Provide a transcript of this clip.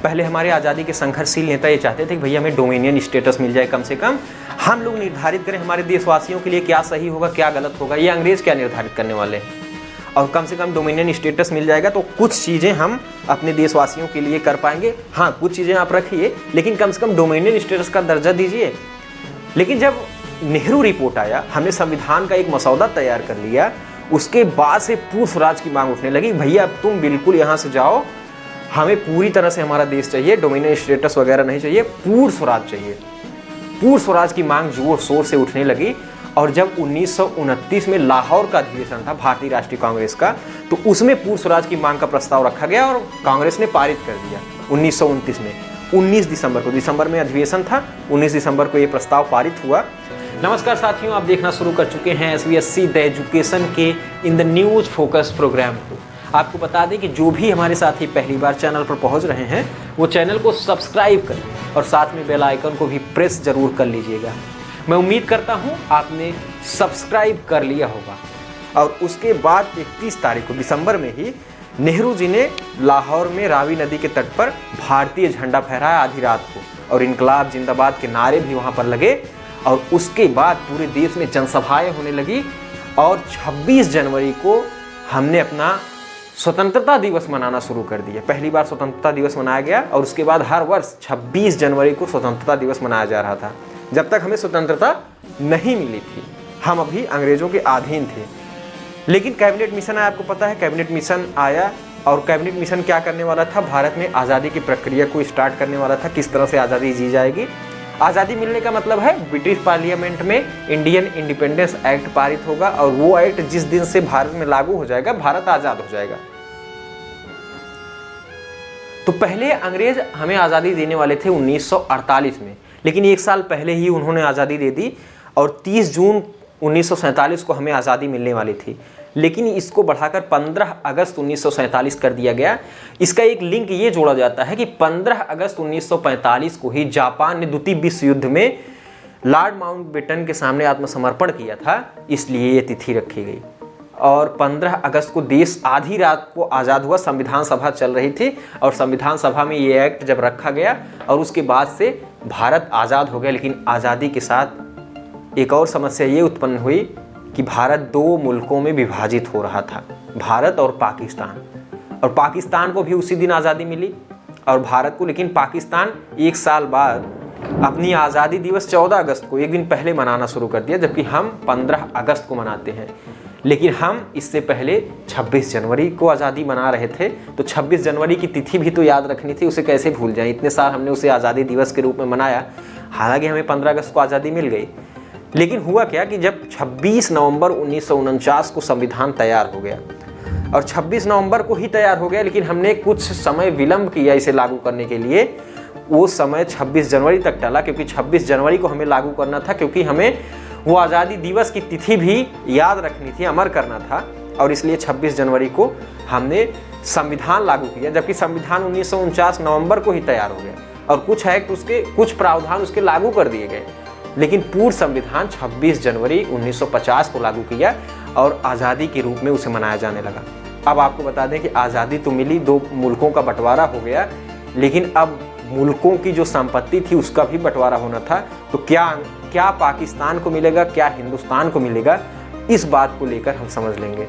पहले हमारे आज़ादी के संघर्षशील नेता ये चाहते थे कि भैया हमें डोमिनियन स्टेटस मिल जाए, कम से कम हम लोग निर्धारित करें हमारे देशवासियों के लिए क्या सही होगा क्या गलत होगा, ये अंग्रेज़ क्या निर्धारित करने वाले हैं। और कम से कम डोमिनियन स्टेटस मिल जाएगा तो कुछ चीज़ें हम अपने देशवासियों के लिए कर पाएंगे। हाँ, कुछ चीज़ें आप रखिए लेकिन कम से कम डोमिनियन स्टेटस का दर्जा दीजिए। लेकिन जब नेहरू रिपोर्ट आया, हमने संविधान का एक मसौदा तैयार कर लिया, उसके बाद से पूर्ण स्वराज की मांग उठने लगी। भैया अब तुम बिल्कुल यहाँ से जाओ, हमें पूरी तरह से हमारा देश चाहिए, डोमिनियन स्टेटस वगैरह नहीं चाहिए, पूर्ण स्वराज चाहिए। पूर्ण स्वराज की मांग जोर शोर से उठने लगी। और जब 1929 में लाहौर का अधिवेशन था भारतीय राष्ट्रीय कांग्रेस का, तो उसमें पूर्ण स्वराज की मांग का प्रस्ताव रखा गया और कांग्रेस ने पारित कर दिया 1929 में। 19 दिसंबर को, दिसंबर में अधिवेशन था, 19 दिसंबर को ये प्रस्ताव पारित हुआ। नमस्कार साथियों, आप देखना शुरू कर चुके हैं SBSC द एजुकेशन के in the news focus program को। आपको बता दें कि जो भी हमारे साथी पहली बार चैनल पर पहुंच रहे हैं वो चैनल को सब्सक्राइब करें और साथ में बेल आइकन को भी प्रेस जरूर कर लीजिएगा। मैं उम्मीद करता हूं आपने सब्सक्राइब कर लिया होगा। और उसके बाद 31 तारीख को दिसंबर में ही नेहरू जी ने लाहौर में रावी नदी के तट पर भारतीय झंडा फहराया आधी रात को, और इनकलाब जिंदाबाद के नारे भी वहाँ पर लगे। और उसके बाद पूरे देश में जनसभाएँ होने लगी और 26 जनवरी को हमने अपना स्वतंत्रता दिवस मनाना शुरू कर दिया। पहली बार स्वतंत्रता दिवस मनाया गया और उसके बाद हर वर्ष 26 जनवरी को स्वतंत्रता दिवस मनाया जा रहा था। जब तक हमें स्वतंत्रता नहीं मिली थी, हम अभी अंग्रेजों के अधीन थे। लेकिन कैबिनेट मिशन आया, आपको पता है कैबिनेट मिशन आया। और कैबिनेट मिशन क्या करने वाला था, भारत में आज़ादी की प्रक्रिया को स्टार्ट करने वाला था, किस तरह से आज़ादी जी जाएगी। आज़ादी मिलने का मतलब है ब्रिटिश पार्लियामेंट में इंडियन इंडिपेंडेंस एक्ट पारित होगा और वो एक्ट जिस दिन से भारत में लागू हो जाएगा भारत आज़ाद हो जाएगा। तो पहले अंग्रेज हमें आज़ादी देने वाले थे 1948 में, लेकिन एक साल पहले ही उन्होंने आज़ादी दे दी और 30 जून 1947 को हमें आज़ादी मिलने वाली थी। लेकिन इसको बढ़ाकर 15 अगस्त 1947 कर दिया गया। इसका एक लिंक ये जोड़ा जाता है कि 15 अगस्त 1945 को ही जापान ने द्वितीय विश्व युद्ध में लॉर्ड माउंटबेटन के सामने आत्मसमर्पण किया था, इसलिए ये तिथि रखी गई। और 15 अगस्त को देश आधी रात को आज़ाद हुआ, संविधान सभा चल रही थी और संविधान सभा में ये एक्ट जब रखा गया और उसके बाद से भारत आज़ाद हो गया। लेकिन आज़ादी के साथ एक और समस्या ये उत्पन्न हुई कि भारत दो मुल्कों में विभाजित हो रहा था, भारत और पाकिस्तान। और पाकिस्तान को भी उसी दिन आज़ादी मिली और भारत को, लेकिन पाकिस्तान एक साल बाद अपनी आज़ादी दिवस 14 अगस्त को, एक दिन पहले मनाना शुरू कर दिया, जबकि हम 15 अगस्त को मनाते हैं। लेकिन हम इससे पहले 26 जनवरी को आज़ादी मना रहे थे, तो 26 जनवरी की तिथि भी तो याद रखनी थी, उसे कैसे भूल जाएं। इतने साल हमने उसे आज़ादी दिवस के रूप में मनाया, हालांकि हमें 15 अगस्त को आज़ादी मिल गई। लेकिन हुआ क्या कि जब 26 नवंबर 1949 को संविधान तैयार हो गया और 26 नवंबर को ही तैयार हो गया, लेकिन हमने कुछ समय विलंब किया इसे लागू करने के लिए। वो समय 26 जनवरी तक टला, क्योंकि 26 जनवरी को हमें लागू करना था, क्योंकि हमें वो आज़ादी दिवस की तिथि भी याद रखनी थी, अमर करना था। और इसलिए 26 जनवरी को हमने संविधान लागू किया, जबकि संविधान 1949 नवंबर को ही तैयार हो गया और कुछ एक्ट उसके, कुछ प्रावधान उसके लागू कर दिए गए। लेकिन पूर्ण संविधान 26 जनवरी 1950 को लागू किया और आज़ादी के रूप में उसे मनाया जाने लगा। अब आपको बता दें कि आज़ादी तो मिली, दो मुल्कों का बंटवारा हो गया, लेकिन अब मुल्कों की जो संपत्ति थी उसका भी बंटवारा होना था। तो क्या पाकिस्तान को मिलेगा, क्या हिंदुस्तान को मिलेगा, इस बात को लेकर हम समझ लेंगे।